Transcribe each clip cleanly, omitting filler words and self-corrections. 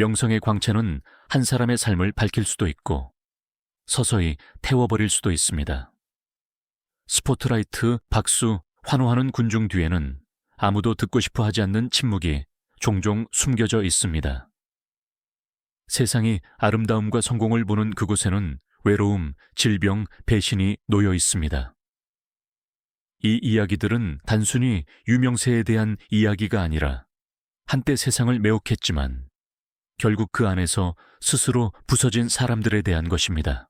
명성의 광채는 한 사람의 삶을 밝힐 수도 있고 서서히 태워버릴 수도 있습니다. 스포트라이트, 박수, 환호하는 군중 뒤에는 아무도 듣고 싶어 하지 않는 침묵이 종종 숨겨져 있습니다. 세상이 아름다움과 성공을 보는 그곳에는 외로움, 질병, 배신이 놓여 있습니다. 이 이야기들은 단순히 유명세에 대한 이야기가 아니라 한때 세상을 매혹했지만 결국 그 안에서 스스로 부서진 사람들에 대한 것입니다.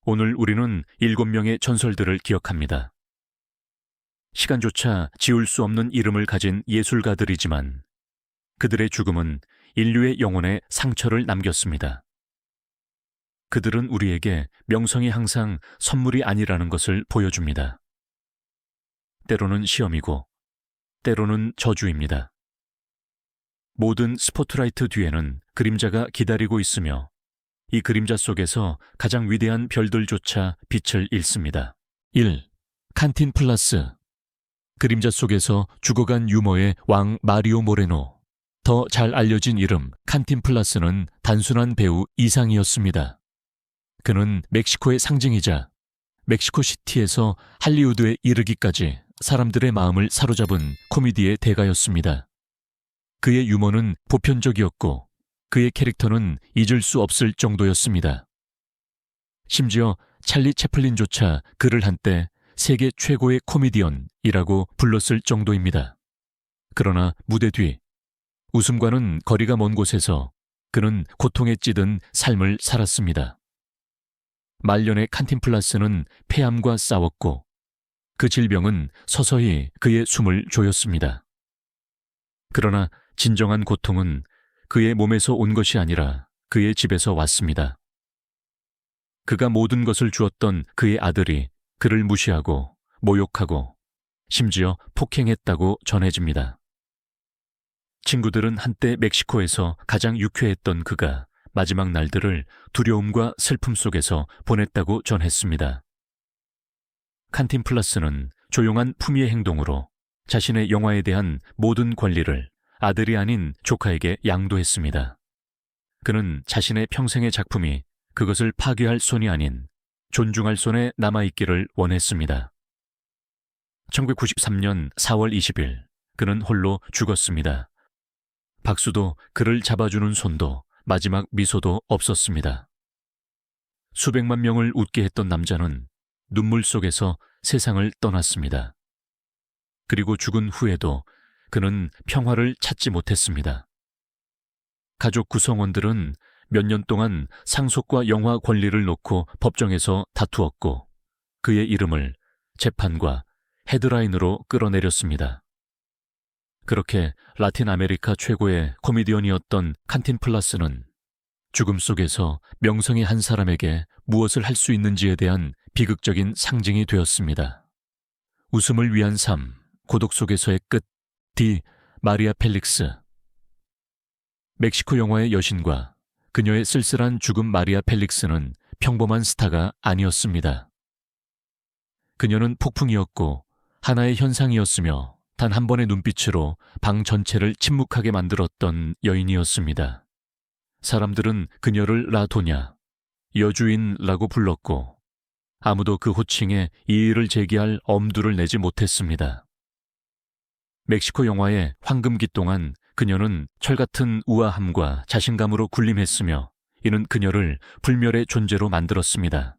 오늘 우리는 7명의 전설들을 기억합니다. 시간조차 지울 수 없는 이름을 가진 예술가들이지만 그들의 죽음은 인류의 영혼에 상처를 남겼습니다. 그들은 우리에게 명성이 항상 선물이 아니라는 것을 보여줍니다. 때로는 시험이고 때로는 저주입니다. 모든 스포트라이트 뒤에는 그림자가 기다리고 있으며 이 그림자 속에서 가장 위대한 별들조차 빛을 잃습니다. 1. 칸틴 플라스. 그림자 속에서 죽어간 유머의 왕 마리오 모레노. 더 잘 알려진 이름 칸틴 플라스는 단순한 배우 이상이었습니다. 그는 멕시코의 상징이자 멕시코시티에서 할리우드에 이르기까지 사람들의 마음을 사로잡은 코미디의 대가였습니다. 그의 유머는 보편적이었고 그의 캐릭터는 잊을 수 없을 정도였습니다. 심지어 찰리 채플린조차 그를 한때 세계 최고의 코미디언이라고 불렀을 정도입니다. 그러나 무대 뒤, 웃음과는 거리가 먼 곳에서 그는 고통에 찌든 삶을 살았습니다. 말년의 칸틴플라스는 폐암과 싸웠고 그 질병은 서서히 그의 숨을 조였습니다. 그러나 진정한 고통은 그의 몸에서 온 것이 아니라 그의 집에서 왔습니다. 그가 모든 것을 주었던 그의 아들이 그를 무시하고 모욕하고 심지어 폭행했다고 전해집니다. 친구들은 한때 멕시코에서 가장 유쾌했던 그가 마지막 날들을 두려움과 슬픔 속에서 보냈다고 전했습니다. 칸틴플라스는 조용한 품위의 행동으로 자신의 영화에 대한 모든 권리를 아들이 아닌 조카에게 양도했습니다. 그는 자신의 평생의 작품이 그것을 파괴할 손이 아닌 존중할 손에 남아있기를 원했습니다. 1993년 4월 20일 그는 홀로 죽었습니다. 박수도 그를 잡아주는 손도 마지막 미소도 없었습니다. 수백만 명을 웃게 했던 남자는 눈물 속에서 세상을 떠났습니다. 그리고 죽은 후에도 그는 평화를 찾지 못했습니다. 가족 구성원들은 몇 년 동안 상속과 영화 권리를 놓고 법정에서 다투었고 그의 이름을 재판과 헤드라인으로 끌어내렸습니다. 그렇게 라틴 아메리카 최고의 코미디언이었던 칸틴플라스는 죽음 속에서 명성의 한 사람에게 무엇을 할 수 있는지에 대한 비극적인 상징이 되었습니다. 웃음을 위한 삶, 고독 속에서의 끝, 디 마리아 펠릭스. 멕시코 영화의 여신과 그녀의 쓸쓸한 죽음 마리아 펠릭스는 평범한 스타가 아니었습니다. 그녀는 폭풍이었고 하나의 현상이었으며 단 한 번의 눈빛으로 방 전체를 침묵하게 만들었던 여인이었습니다. 사람들은 그녀를 라도냐, 여주인라고 불렀고 아무도 그 호칭에 이의를 제기할 엄두를 내지 못했습니다. 멕시코 영화의 황금기 동안 그녀는 철같은 우아함과 자신감으로 군림했으며 이는 그녀를 불멸의 존재로 만들었습니다.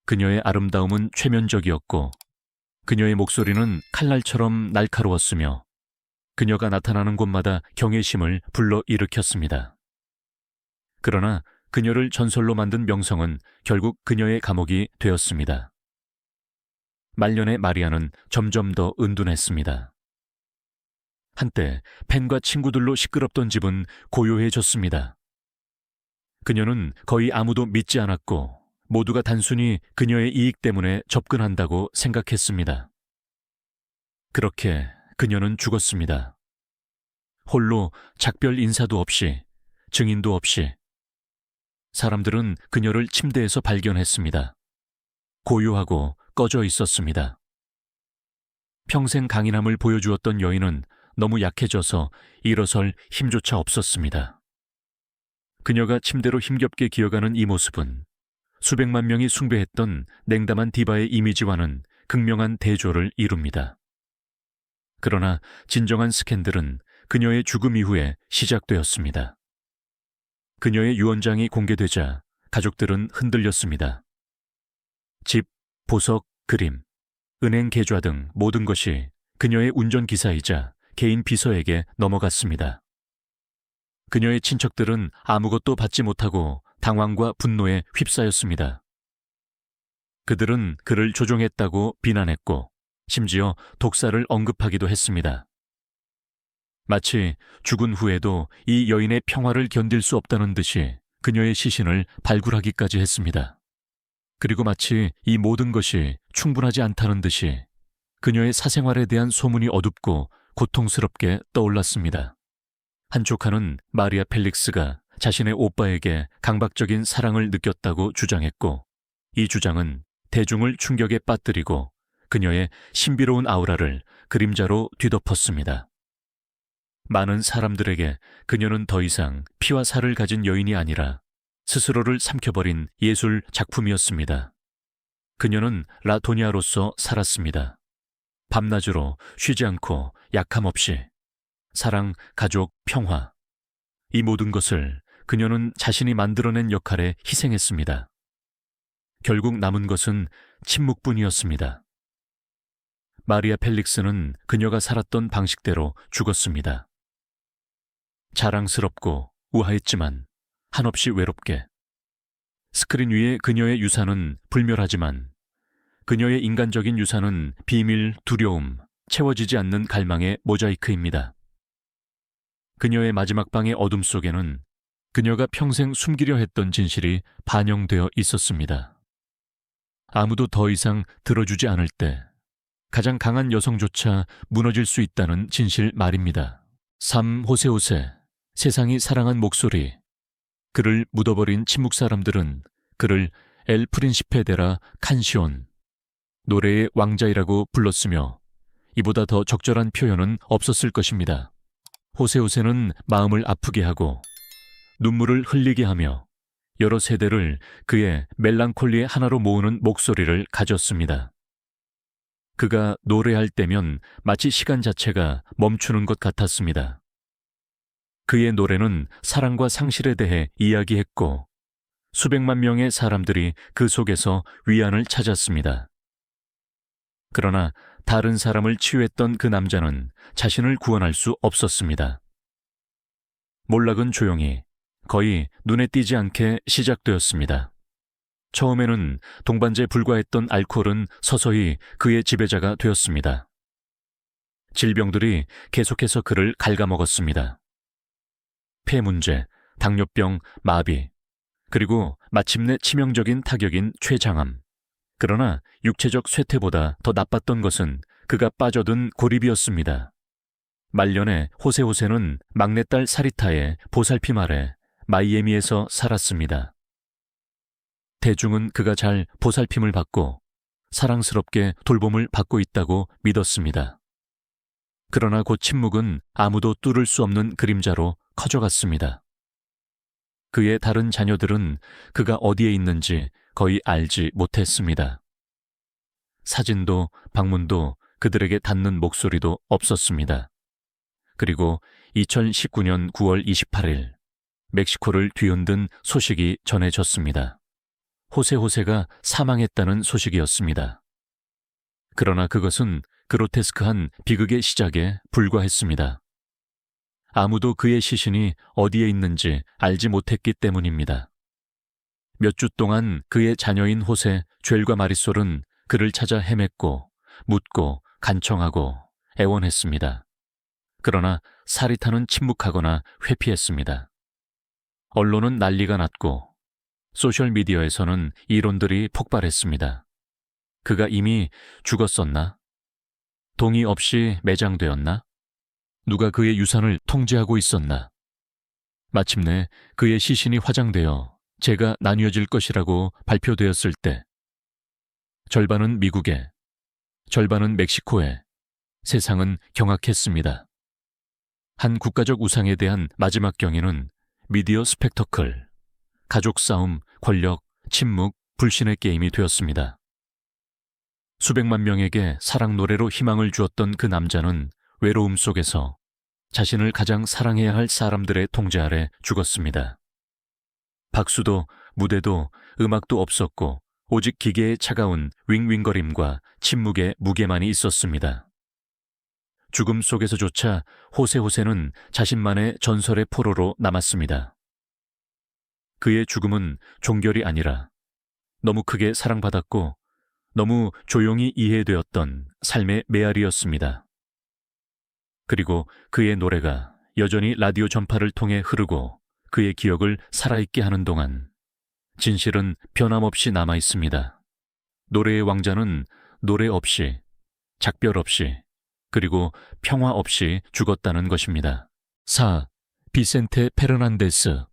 그녀의 아름다움은 최면적이었고 그녀의 목소리는 칼날처럼 날카로웠으며 그녀가 나타나는 곳마다 경외심을 불러일으켰습니다. 그러나 그녀를 전설로 만든 명성은 결국 그녀의 감옥이 되었습니다. 말년의 마리아는 점점 더 은둔했습니다. 한때 팬과 친구들로 시끄럽던 집은 고요해졌습니다. 그녀는 거의 아무도 믿지 않았고 모두가 단순히 그녀의 이익 때문에 접근한다고 생각했습니다. 그렇게 그녀는 죽었습니다. 홀로 작별 인사도 없이, 증인도 없이. 사람들은 그녀를 침대에서 발견했습니다. 고요하고 꺼져 있었습니다. 평생 강인함을 보여주었던 여인은 너무 약해져서 일어설 힘조차 없었습니다. 그녀가 침대로 힘겹게 기어가는 이 모습은 수백만 명이 숭배했던 냉담한 디바의 이미지와는 극명한 대조를 이룹니다. 그러나 진정한 스캔들은 그녀의 죽음 이후에 시작되었습니다. 그녀의 유언장이 공개되자 가족들은 흔들렸습니다. 집, 보석, 그림, 은행 계좌 등 모든 것이 그녀의 운전기사이자 개인 비서에게 넘어갔습니다. 그녀의 친척들은 아무것도 받지 못하고 당황과 분노에 휩싸였습니다. 그들은 그를 조종했다고 비난했고 심지어 독사를 언급하기도 했습니다. 마치 죽은 후에도 이 여인의 평화를 견딜 수 없다는 듯이 그녀의 시신을 발굴하기까지 했습니다. 그리고 마치 이 모든 것이 충분하지 않다는 듯이 그녀의 사생활에 대한 소문이 어둡고 고통스럽게 떠올랐습니다. 한 조카는 마리아 펠릭스가 자신의 오빠에게 강박적인 사랑을 느꼈다고 주장했고, 이 주장은 대중을 충격에 빠뜨리고 그녀의 신비로운 아우라를 그림자로 뒤덮었습니다. 많은 사람들에게 그녀는 더 이상 피와 살을 가진 여인이 아니라 스스로를 삼켜버린 예술 작품이었습니다. 그녀는 라토니아로서 살았습니다. 밤낮으로 쉬지 않고 약함 없이 사랑, 가족, 평화, 이 모든 것을 그녀는 자신이 만들어낸 역할에 희생했습니다. 결국 남은 것은 침묵뿐이었습니다. 마리아 펠릭스는 그녀가 살았던 방식대로 죽었습니다. 자랑스럽고 우아했지만 한없이 외롭게. 스크린 위에 그녀의 유산은 불멸하지만 그녀의 인간적인 유산은 비밀, 두려움, 채워지지 않는 갈망의 모자이크입니다. 그녀의 마지막 방의 어둠 속에는 그녀가 평생 숨기려 했던 진실이 반영되어 있었습니다. 아무도 더 이상 들어주지 않을 때 가장 강한 여성조차 무너질 수 있다는 진실 말입니다. 3. 호세호세, 세상이 사랑한 목소리. 그를 묻어버린 침묵 사람들은 그를 엘 프린시페 데라 칸시온, 노래의 왕자이라고 불렀으며 이보다 더 적절한 표현은 없었을 것입니다. 호세호세는 마음을 아프게 하고 눈물을 흘리게 하며 여러 세대를 그의 멜랑콜리의 하나로 모으는 목소리를 가졌습니다. 그가 노래할 때면 마치 시간 자체가 멈추는 것 같았습니다. 그의 노래는 사랑과 상실에 대해 이야기했고 수백만 명의 사람들이 그 속에서 위안을 찾았습니다. 그러나 다른 사람을 치유했던 그 남자는 자신을 구원할 수 없었습니다. 몰락은 조용히, 거의 눈에 띄지 않게 시작되었습니다. 처음에는 동반자에 불과했던 알코올은 서서히 그의 지배자가 되었습니다. 질병들이 계속해서 그를 갉아먹었습니다. 폐 문제, 당뇨병, 마비, 그리고 마침내 치명적인 타격인 췌장암. 그러나 육체적 쇠퇴보다 더 나빴던 것은 그가 빠져든 고립이었습니다. 말년에 호세호세는 막내딸 사리타의 보살핌 아래 마이애미에서 살았습니다. 대중은 그가 잘 보살핌을 받고 사랑스럽게 돌봄을 받고 있다고 믿었습니다. 그러나 곧 침묵은 아무도 뚫을 수 없는 그림자로 커져갔습니다. 그의 다른 자녀들은 그가 어디에 있는지 거의 알지 못했습니다. 사진도 방문도 그들에게 닿는 목소리도 없었습니다. 그리고 2019년 9월 28일 멕시코를 뒤흔든 소식이 전해졌습니다. 호세호세가 사망했다는 소식이었습니다. 그러나 그것은 그로테스크한 비극의 시작에 불과했습니다. 아무도 그의 시신이 어디에 있는지 알지 못했기 때문입니다. 몇 주 동안 그의 자녀인 호세, 죘과 마리솔은 그를 찾아 헤맸고 묻고 간청하고 애원했습니다. 그러나 사리타는 침묵하거나 회피했습니다. 언론은 난리가 났고 소셜미디어에서는 이론들이 폭발했습니다. 그가 이미 죽었었나? 동의 없이 매장되었나? 누가 그의 유산을 통제하고 있었나? 마침내 그의 시신이 화장되어 재가 나뉘어질 것이라고 발표되었을 때 절반은 미국에, 절반은 멕시코에 세상은 경악했습니다. 한 국가적 우상에 대한 마지막 경애는 미디어 스펙터클, 가족 싸움, 권력, 침묵, 불신의 게임이 되었습니다. 수백만 명에게 사랑 노래로 희망을 주었던 그 남자는 외로움 속에서 자신을 가장 사랑해야 할 사람들의 통제 아래 죽었습니다. 박수도 무대도 음악도 없었고 오직 기계의 차가운 윙윙거림과 침묵의 무게만이 있었습니다. 죽음 속에서조차 호세호세는 자신만의 전설의 포로로 남았습니다. 그의 죽음은 종결이 아니라 너무 크게 사랑받았고 너무 조용히 이해되었던 삶의 메아리였습니다. 그리고 그의 노래가 여전히 라디오 전파를 통해 흐르고 그의 기억을 살아있게 하는 동안 진실은 변함없이 남아있습니다. 노래의 왕자는 노래 없이, 작별 없이, 그리고 평화 없이 죽었다는 것입니다. 4. 비센테 페르난데스.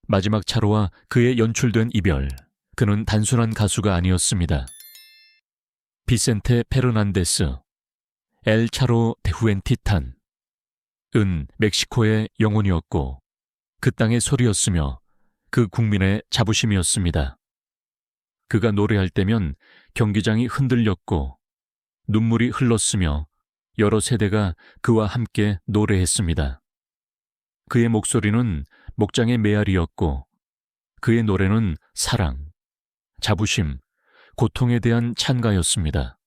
마지막 차로와 그의 연출된 이별. 그는 단순한 가수가 아니었습니다. 비센테 페르난데스, 엘 차로 데후엔 티탄. 은 멕시코의 영혼이었고 그 땅의 소리였으며 그 국민의 자부심이었습니다. 그가 노래할 때면 경기장이 흔들렸고 눈물이 흘렀으며 여러 세대가 그와 함께 노래했습니다. 그의 목소리는 목장의 메아리였고 그의 노래는 사랑, 자부심, 고통에 대한 찬가였습니다.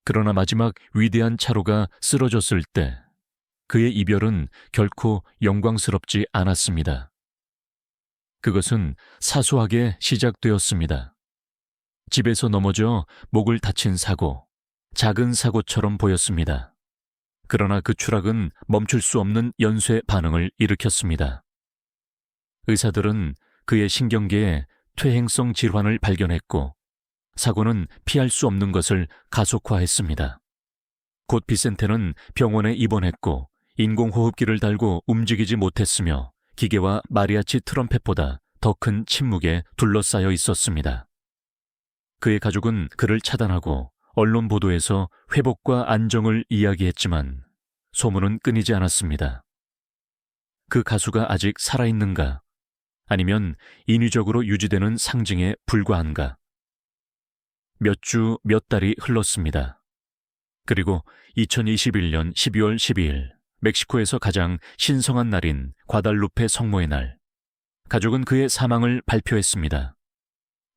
그러나 마지막 위대한 차로가 쓰러졌을 때 그의 이별은 결코 영광스럽지 않았습니다. 그것은 사소하게 시작되었습니다. 집에서 넘어져 목을 다친 사고, 작은 사고처럼 보였습니다. 그러나 그 추락은 멈출 수 없는 연쇄 반응을 일으켰습니다. 의사들은 그의 신경계에 퇴행성 질환을 발견했고 사고는 피할 수 없는 것을 가속화했습니다. 곧 비센테는 병원에 입원했고 인공호흡기를 달고 움직이지 못했으며 기계와 마리아치 트럼펫보다 더 큰 침묵에 둘러싸여 있었습니다. 그의 가족은 그를 차단하고 언론 보도에서 회복과 안정을 이야기했지만 소문은 끊이지 않았습니다. 그 가수가 아직 살아있는가? 아니면 인위적으로 유지되는 상징에 불과한가? 몇 주, 몇 달이 흘렀습니다. 그리고 2021년 12월 12일 멕시코에서 가장 신성한 날인 과달루페 성모의 날, 가족은 그의 사망을 발표했습니다.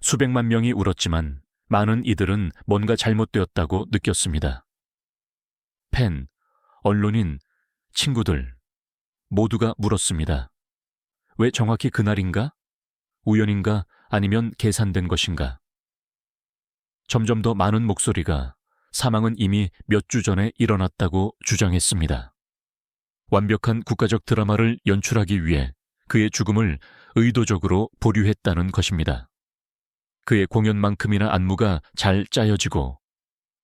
수백만 명이 울었지만 많은 이들은 뭔가 잘못되었다고 느꼈습니다. 팬, 언론인, 친구들 모두가 물었습니다. 왜 정확히 그날인가? 우연인가? 아니면 계산된 것인가? 점점 더 많은 목소리가 사망은 이미 몇 주 전에 일어났다고 주장했습니다. 완벽한 국가적 드라마를 연출하기 위해 그의 죽음을 의도적으로 보류했다는 것입니다. 그의 공연만큼이나 안무가 잘 짜여지고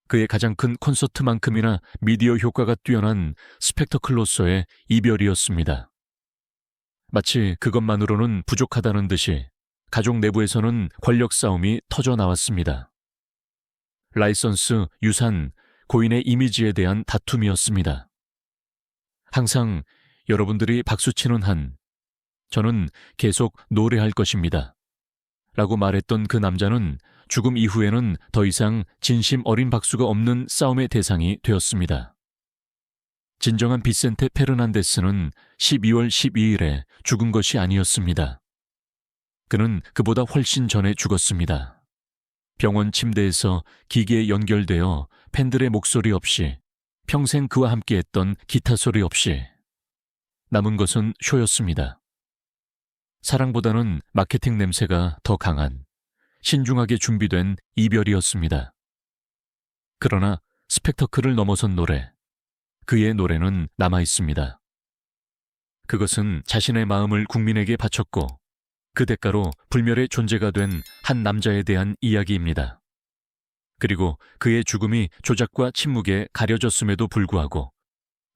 그의 가장 큰 콘서트만큼이나 미디어 효과가 뛰어난 스펙터클로서의 이별이었습니다. 마치 그것만으로는 부족하다는 듯이 가족 내부에서는 권력 싸움이 터져 나왔습니다. 라이선스, 유산, 고인의 이미지에 대한 다툼이었습니다. 항상 여러분들이 박수치는 한 저는 계속 노래할 것입니다. 라고 말했던 그 남자는 죽음 이후에는 더 이상 진심 어린 박수가 없는 싸움의 대상이 되었습니다. 진정한 비센테 페르난데스는 12월 12일에 죽은 것이 아니었습니다. 그는 그보다 훨씬 전에 죽었습니다. 병원 침대에서 기계에 연결되어 팬들의 목소리 없이, 평생 그와 함께했던 기타 소리 없이 남은 것은 쇼였습니다. 사랑보다는 마케팅 냄새가 더 강한 신중하게 준비된 이별이었습니다. 그러나 스펙터클을 넘어선 노래, 그의 노래는 남아있습니다. 그것은 자신의 마음을 국민에게 바쳤고 그 대가로 불멸의 존재가 된 한 남자에 대한 이야기입니다. 그리고 그의 죽음이 조작과 침묵에 가려졌음에도 불구하고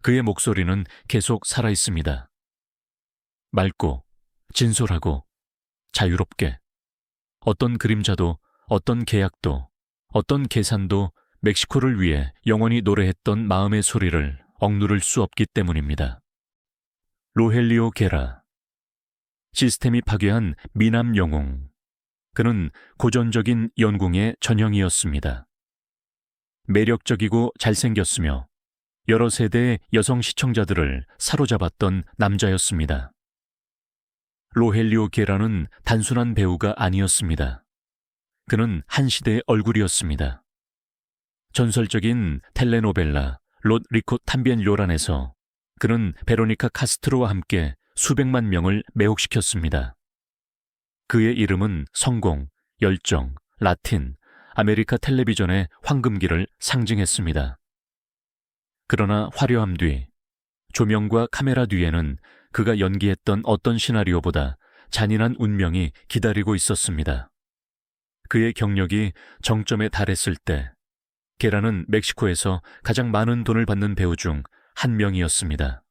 그의 목소리는 계속 살아있습니다. 맑고 진솔하고 자유롭게 어떤 그림자도 어떤 계약도 어떤 계산도 멕시코를 위해 영원히 노래했던 마음의 소리를 억누를 수 없기 때문입니다. 로헬리오 게라, 시스템이 파괴한 미남 영웅. 그는 고전적인 연궁의 전형이었습니다. 매력적이고 잘생겼으며 여러 세대의 여성 시청자들을 사로잡았던 남자였습니다. 로헬리오 게라는 단순한 배우가 아니었습니다. 그는 한 시대의 얼굴이었습니다. 전설적인 텔레노벨라 로드리코 탐비엔 요란에서 그는 베로니카 카스트로와 함께 수백만 명을 매혹시켰습니다. 그의 이름은 성공, 열정, 라틴, 아메리카 텔레비전의 황금기를 상징했습니다. 그러나 화려함 뒤, 조명과 카메라 뒤에는 그가 연기했던 어떤 시나리오보다 잔인한 운명이 기다리고 있었습니다. 그의 경력이 정점에 달했을 때, 게라는 멕시코에서 가장 많은 돈을 받는 배우 중 한 명이었습니다.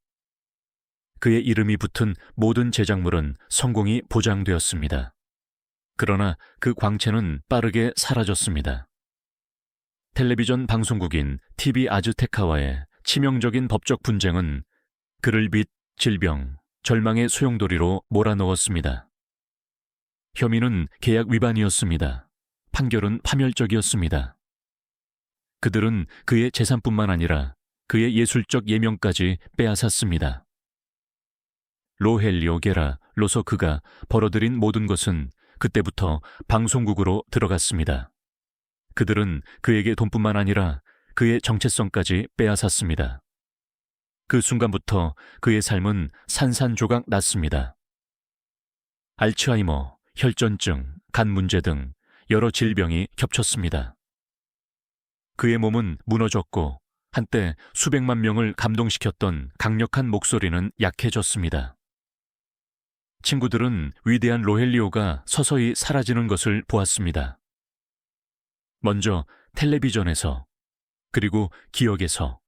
그의 이름이 붙은 모든 제작물은 성공이 보장되었습니다. 그러나 그 광채는 빠르게 사라졌습니다. 텔레비전 방송국인 TV 아즈테카와의 치명적인 법적 분쟁은 그를 빚, 질병, 절망의 소용돌이로 몰아넣었습니다. 혐의는 계약 위반이었습니다. 판결은 파멸적이었습니다. 그들은 그의 재산뿐만 아니라 그의 예술적 예명까지 빼앗았습니다. 로헬리오 게라, 로서 그가 벌어들인 모든 것은 그때부터 방송국으로 들어갔습니다. 그들은 그에게 돈뿐만 아니라 그의 정체성까지 빼앗았습니다. 그 순간부터 그의 삶은 산산조각 났습니다. 알츠하이머, 혈전증, 간 문제 등 여러 질병이 겹쳤습니다. 그의 몸은 무너졌고 한때 수백만 명을 감동시켰던 강력한 목소리는 약해졌습니다. 친구들은 위대한 로헬리오가 서서히 사라지는 것을 보았습니다. 먼저 텔레비전에서, 그리고 기억에서.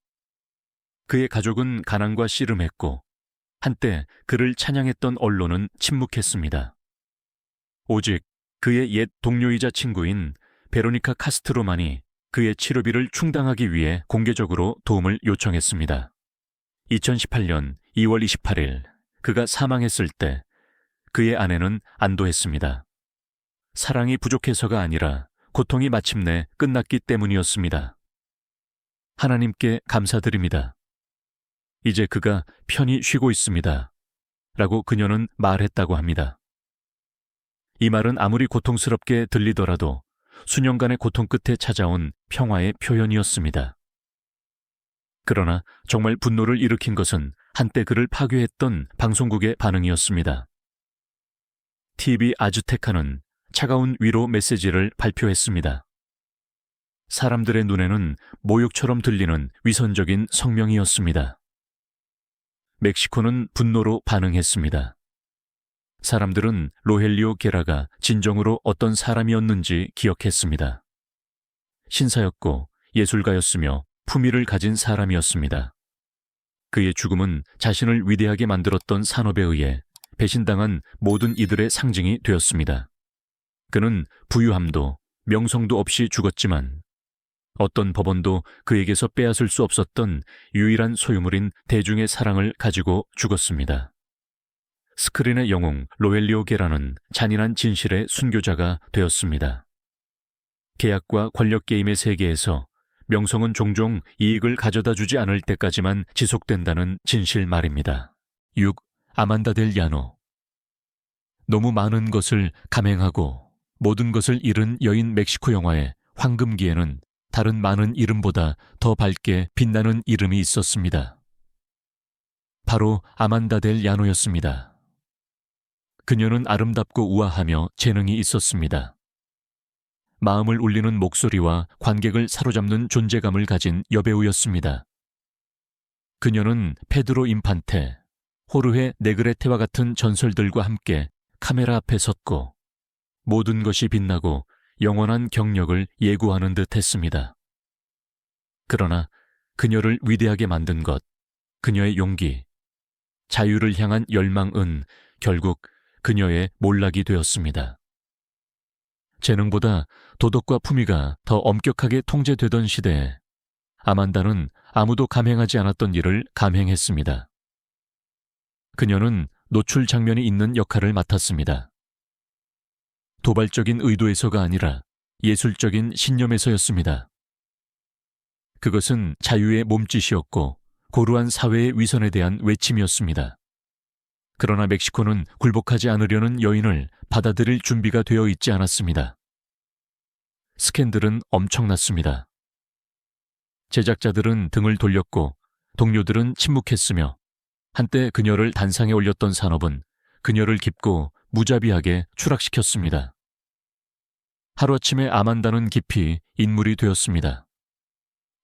그의 가족은 가난과 씨름했고 한때 그를 찬양했던 언론은 침묵했습니다. 오직 그의 옛 동료이자 친구인 베로니카 카스트로만이 그의 치료비를 충당하기 위해 공개적으로 도움을 요청했습니다. 2018년 2월 28일 그가 사망했을 때 그의 아내는 안도했습니다. 사랑이 부족해서가 아니라 고통이 마침내 끝났기 때문이었습니다. 하나님께 감사드립니다. 이제 그가 편히 쉬고 있습니다. 라고 그녀는 말했다고 합니다. 이 말은 아무리 고통스럽게 들리더라도 수년간의 고통 끝에 찾아온 평화의 표현이었습니다. 그러나 정말 분노를 일으킨 것은 한때 그를 파괴했던 방송국의 반응이었습니다. TV 아즈테카는 차가운 위로 메시지를 발표했습니다. 사람들의 눈에는 모욕처럼 들리는 위선적인 성명이었습니다. 멕시코는 분노로 반응했습니다. 사람들은 로헬리오 게라가 진정으로 어떤 사람이었는지 기억했습니다. 신사였고 예술가였으며 품위를 가진 사람이었습니다. 그의 죽음은 자신을 위대하게 만들었던 산업에 의해 배신당한 모든 이들의 상징이 되었습니다. 그는 부유함도 명성도 없이 죽었지만 어떤 법원도 그에게서 빼앗을 수 없었던 유일한 소유물인 대중의 사랑을 가지고 죽었습니다. 스크린의 영웅 로헬리오 게라는 잔인한 진실의 순교자가 되었습니다. 계약과 권력 게임의 세계에서 명성은 종종 이익을 가져다 주지 않을 때까지만 지속된다는 진실 말입니다. 6. 아만다 델 야노. 너무 많은 것을 감행하고 모든 것을 잃은 여인 멕시코 영화의 황금기에는 다른 많은 이름보다 더 밝게 빛나는 이름이 있었습니다. 바로 아만다 델 야노였습니다. 그녀는 아름답고 우아하며 재능이 있었습니다. 마음을 울리는 목소리와 관객을 사로잡는 존재감을 가진 여배우였습니다. 그녀는 페드로 인판테, 호르헤 네그레테와 같은 전설들과 함께 카메라 앞에 섰고 모든 것이 빛나고 영원한 경력을 예고하는 듯 했습니다. 그러나 그녀를 위대하게 만든 것, 그녀의 용기, 자유를 향한 열망은 결국 그녀의 몰락이 되었습니다. 재능보다 도덕과 품위가 더 엄격하게 통제되던 시대에 아만다는 아무도 감행하지 않았던 일을 감행했습니다. 그녀는 노출 장면이 있는 역할을 맡았습니다. 도발적인 의도에서가 아니라 예술적인 신념에서였습니다. 그것은 자유의 몸짓이었고 고루한 사회의 위선에 대한 외침이었습니다. 그러나 멕시코는 굴복하지 않으려는 여인을 받아들일 준비가 되어 있지 않았습니다. 스캔들은 엄청났습니다. 제작자들은 등을 돌렸고 동료들은 침묵했으며 한때 그녀를 단상에 올렸던 산업은 그녀를 깊고 무자비하게 추락시켰습니다. 하루아침에 아만다는 깊이 인물이 되었습니다.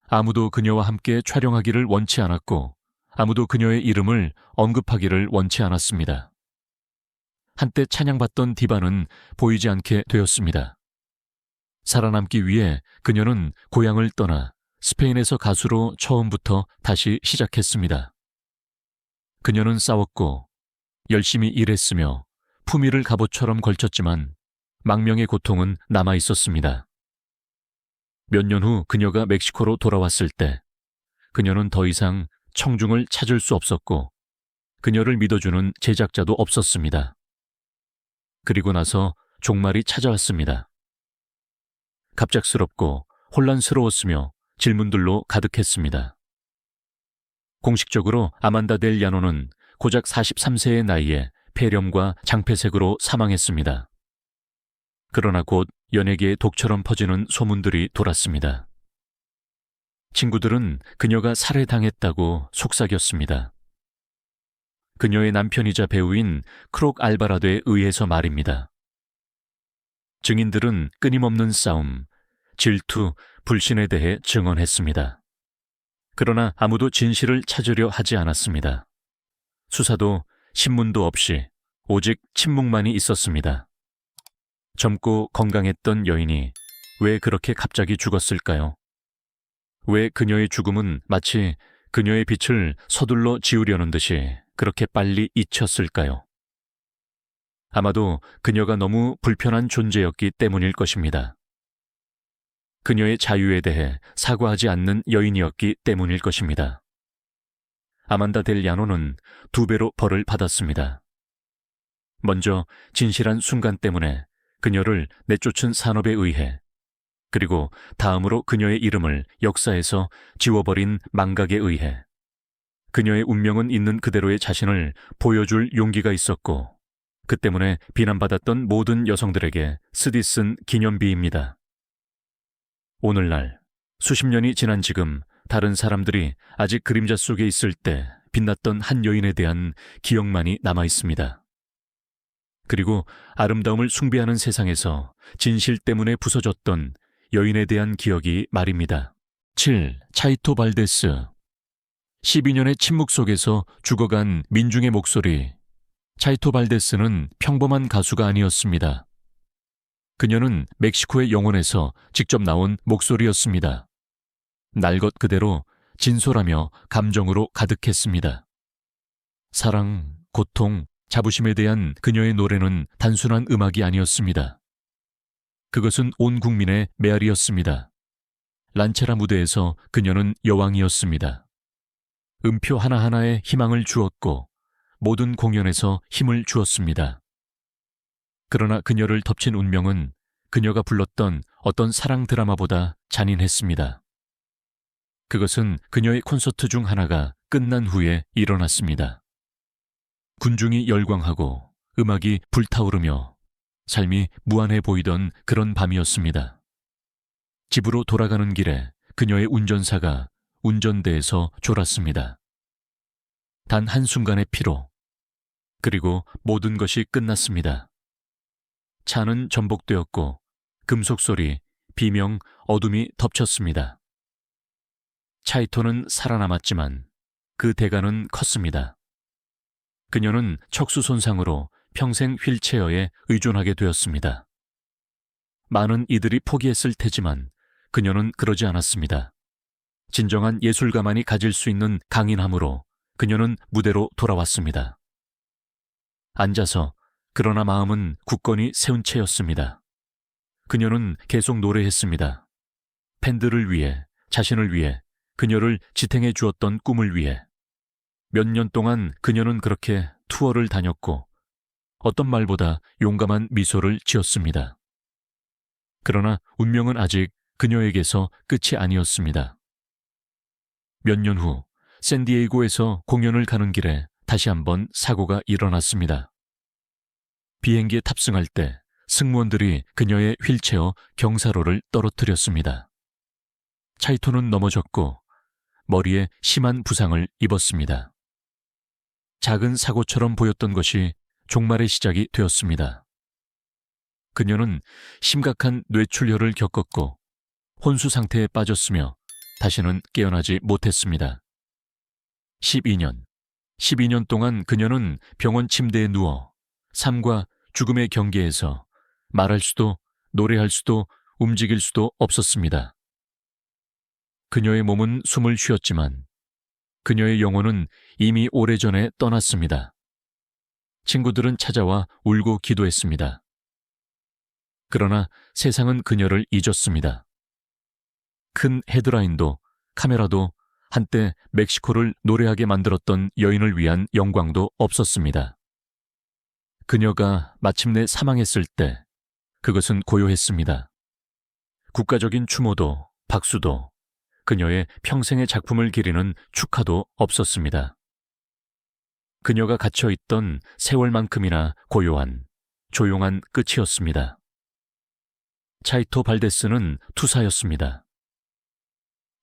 아무도 그녀와 함께 촬영하기를 원치 않았고 아무도 그녀의 이름을 언급하기를 원치 않았습니다. 한때 찬양받던 디바는 보이지 않게 되었습니다. 살아남기 위해 그녀는 고향을 떠나 스페인에서 가수로 처음부터 다시 시작했습니다. 그녀는 싸웠고 열심히 일했으며 품위를 갑옷처럼 걸쳤지만 망명의 고통은 남아 있었습니다. 몇 년 후 그녀가 멕시코로 돌아왔을 때 그녀는 더 이상 청중을 찾을 수 없었고 그녀를 믿어주는 제작자도 없었습니다. 그리고 나서 종말이 찾아왔습니다. 갑작스럽고 혼란스러웠으며 질문들로 가득했습니다. 공식적으로 아만다 델 야노는 고작 43세의 나이에 폐렴과 장폐색으로 사망했습니다. 그러나 곧 연예계의 독처럼 퍼지는 소문들이 돌았습니다. 친구들은 그녀가 살해당했다고 속삭였습니다. 그녀의 남편이자 배우인 크록 알바라도에 의해서 말입니다. 증인들은 끊임없는 싸움, 질투, 불신에 대해 증언했습니다. 그러나 아무도 진실을 찾으려 하지 않았습니다. 수사도 신문도 없이 오직 침묵만이 있었습니다. 젊고 건강했던 여인이 왜 그렇게 갑자기 죽었을까요? 왜 그녀의 죽음은 마치 그녀의 빛을 서둘러 지우려는 듯이 그렇게 빨리 잊혔을까요? 아마도 그녀가 너무 불편한 존재였기 때문일 것입니다. 그녀의 자유에 대해 사과하지 않는 여인이었기 때문일 것입니다. 아만다 델 야노는 2배로 벌을 받았습니다. 먼저 진실한 순간 때문에 그녀를 내쫓은 산업에 의해, 그리고 다음으로 그녀의 이름을 역사에서 지워버린 망각에 의해 그녀의 운명은 있는 그대로의 자신을 보여줄 용기가 있었고 그 때문에 비난받았던 모든 여성들에게 쓰디쓴 기념비입니다. 오늘날 수십 년이 지난 지금 다른 사람들이 아직 그림자 속에 있을 때 빛났던 한 여인에 대한 기억만이 남아 있습니다. 그리고 아름다움을 숭배하는 세상에서 진실 때문에 부서졌던 여인에 대한 기억이 말입니다. 7. 차이토 발데스. 12년의 침묵 속에서 죽어간 민중의 목소리. 차이토 발데스는 평범한 가수가 아니었습니다. 그녀는 멕시코의 영혼에서 직접 나온 목소리였습니다. 날 것 그대로 진솔하며 감정으로 가득했습니다. 사랑, 고통, 자부심에 대한 그녀의 노래는 단순한 음악이 아니었습니다. 그것은 온 국민의 메아리였습니다. 란체라 무대에서 그녀는 여왕이었습니다. 음표 하나하나에 희망을 주었고 모든 공연에서 힘을 주었습니다. 그러나 그녀를 덮친 운명은 그녀가 불렀던 어떤 사랑 드라마보다 잔인했습니다. 그것은 그녀의 콘서트 중 하나가 끝난 후에 일어났습니다. 군중이 열광하고 음악이 불타오르며 삶이 무한해 보이던 그런 밤이었습니다. 집으로 돌아가는 길에 그녀의 운전사가 운전대에서 졸았습니다. 단 한순간의 피로, 그리고 모든 것이 끝났습니다. 차는 전복되었고 금속 소리, 비명, 어둠이 덮쳤습니다. 차이토는 살아남았지만 그 대가는 컸습니다. 그녀는 척수 손상으로 평생 휠체어에 의존하게 되었습니다. 많은 이들이 포기했을 테지만 그녀는 그러지 않았습니다. 진정한 예술가만이 가질 수 있는 강인함으로 그녀는 무대로 돌아왔습니다. 앉아서, 그러나 마음은 굳건히 세운 채였습니다. 그녀는 계속 노래했습니다. 팬들을 위해, 자신을 위해, 그녀를 지탱해 주었던 꿈을 위해. 몇 년 동안 그녀는 그렇게 투어를 다녔고 어떤 말보다 용감한 미소를 지었습니다. 그러나 운명은 아직 그녀에게서 끝이 아니었습니다. 몇 년 후 샌디에이고에서 공연을 가는 길에 다시 한번 사고가 일어났습니다. 비행기에 탑승할 때 승무원들이 그녀의 휠체어 경사로를 떨어뜨렸습니다. 차이토는 넘어졌고 머리에 심한 부상을 입었습니다. 작은 사고처럼 보였던 것이 종말의 시작이 되었습니다. 그녀는 심각한 뇌출혈을 겪었고 혼수 상태에 빠졌으며 다시는 깨어나지 못했습니다. 12년 동안 그녀는 병원 침대에 누워 삶과 죽음의 경계에서 말할 수도 노래할 수도 움직일 수도 없었습니다. 그녀의 몸은 숨을 쉬었지만 그녀의 영혼은 이미 오래전에 떠났습니다. 친구들은 찾아와 울고 기도했습니다. 그러나 세상은 그녀를 잊었습니다. 큰 헤드라인도 카메라도 한때 멕시코를 노래하게 만들었던 여인을 위한 영광도 없었습니다. 그녀가 마침내 사망했을 때 그것은 고요했습니다. 국가적인 추모도 박수도 그녀의 평생의 작품을 기리는 축하도 없었습니다. 그녀가 갇혀있던 세월만큼이나 고요한 조용한 끝이었습니다. 차이토 발데스는 투사였습니다.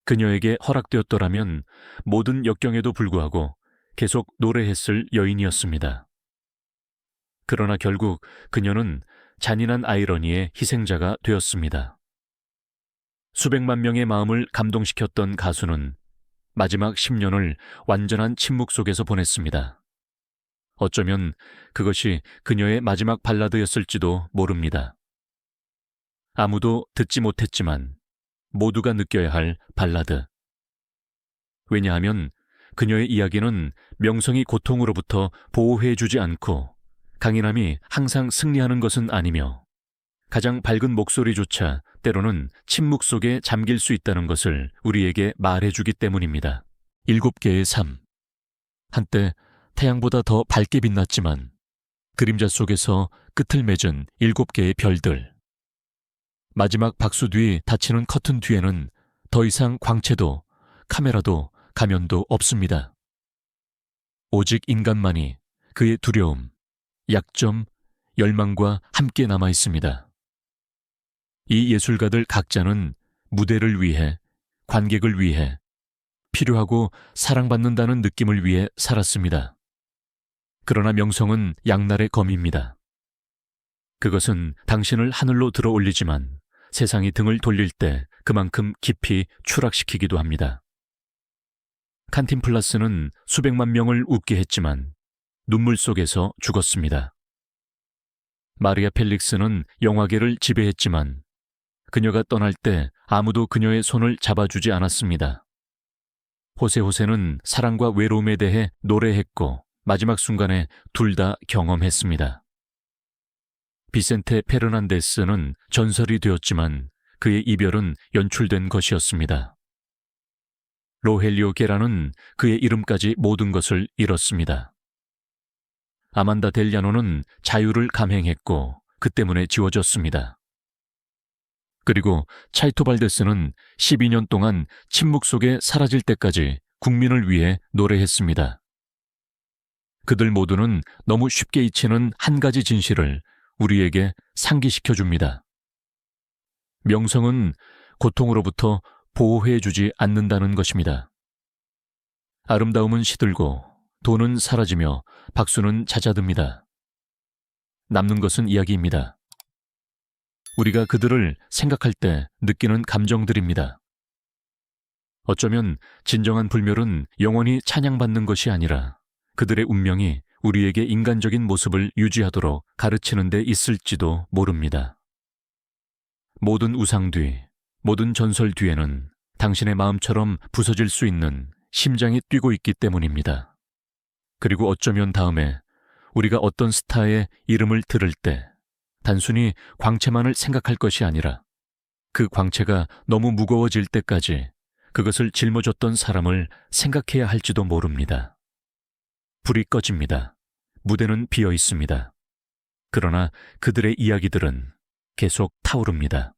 그녀에게 허락되었더라면 모든 역경에도 불구하고 계속 노래했을 여인이었습니다. 그러나 결국 그녀는 잔인한 아이러니의 희생자가 되었습니다. 수백만 명의 마음을 감동시켰던 가수는 마지막 10년을 완전한 침묵 속에서 보냈습니다. 어쩌면 그것이 그녀의 마지막 발라드였을지도 모릅니다. 아무도 듣지 못했지만 모두가 느껴야 할 발라드. 왜냐하면 그녀의 이야기는 명성이 고통으로부터 보호해주지 않고 강인함이 항상 승리하는 것은 아니며 가장 밝은 목소리조차 때로는 침묵 속에 잠길 수 있다는 것을 우리에게 말해주기 때문입니다. 7개의 삶. 한때 태양보다 더 밝게 빛났지만 그림자 속에서 끝을 맺은 7개의 별들. 마지막 박수 뒤 닫히는 커튼 뒤에는 더 이상 광채도 카메라도 가면도 없습니다. 오직 인간만이 그의 두려움, 약점, 열망과 함께 남아 있습니다. 이 예술가들 각자는 무대를 위해, 관객을 위해, 필요하고 사랑받는다는 느낌을 위해 살았습니다. 그러나 명성은 양날의 검입니다. 그것은 당신을 하늘로 들어 올리지만 세상이 등을 돌릴 때 그만큼 깊이 추락시키기도 합니다. 칸틴플라스는 수백만 명을 웃게 했지만 눈물 속에서 죽었습니다. 마리아 펠릭스는 영화계를 지배했지만 그녀가 떠날 때 아무도 그녀의 손을 잡아주지 않았습니다. 호세는 사랑과 외로움에 대해 노래했고 마지막 순간에 둘 다 경험했습니다. 비센테 페르난데스는 전설이 되었지만 그의 이별은 연출된 것이었습니다. 로헬리오 게라는 그의 이름까지 모든 것을 잃었습니다. 아만다 델야노는 자유를 감행했고 그 때문에 지워졌습니다. 그리고 차이토 발데스는 12년 동안 침묵 속에 사라질 때까지 국민을 위해 노래했습니다. 그들 모두는 너무 쉽게 잊히는 한 가지 진실을 우리에게 상기시켜줍니다. 명성은 고통으로부터 보호해주지 않는다는 것입니다. 아름다움은 시들고 돈은 사라지며 박수는 잦아듭니다. 남는 것은 이야기입니다. 우리가 그들을 생각할 때 느끼는 감정들입니다. 어쩌면 진정한 불멸은 영원히 찬양받는 것이 아니라 그들의 운명이 우리에게 인간적인 모습을 유지하도록 가르치는 데 있을지도 모릅니다. 모든 우상 뒤, 모든 전설 뒤에는 당신의 마음처럼 부서질 수 있는 심장이 뛰고 있기 때문입니다. 그리고 어쩌면 다음에 우리가 어떤 스타의 이름을 들을 때 단순히 광채만을 생각할 것이 아니라 그 광채가 너무 무거워질 때까지 그것을 짊어졌던 사람을 생각해야 할지도 모릅니다. 불이 꺼집니다. 무대는 비어 있습니다. 그러나 그들의 이야기들은 계속 타오릅니다.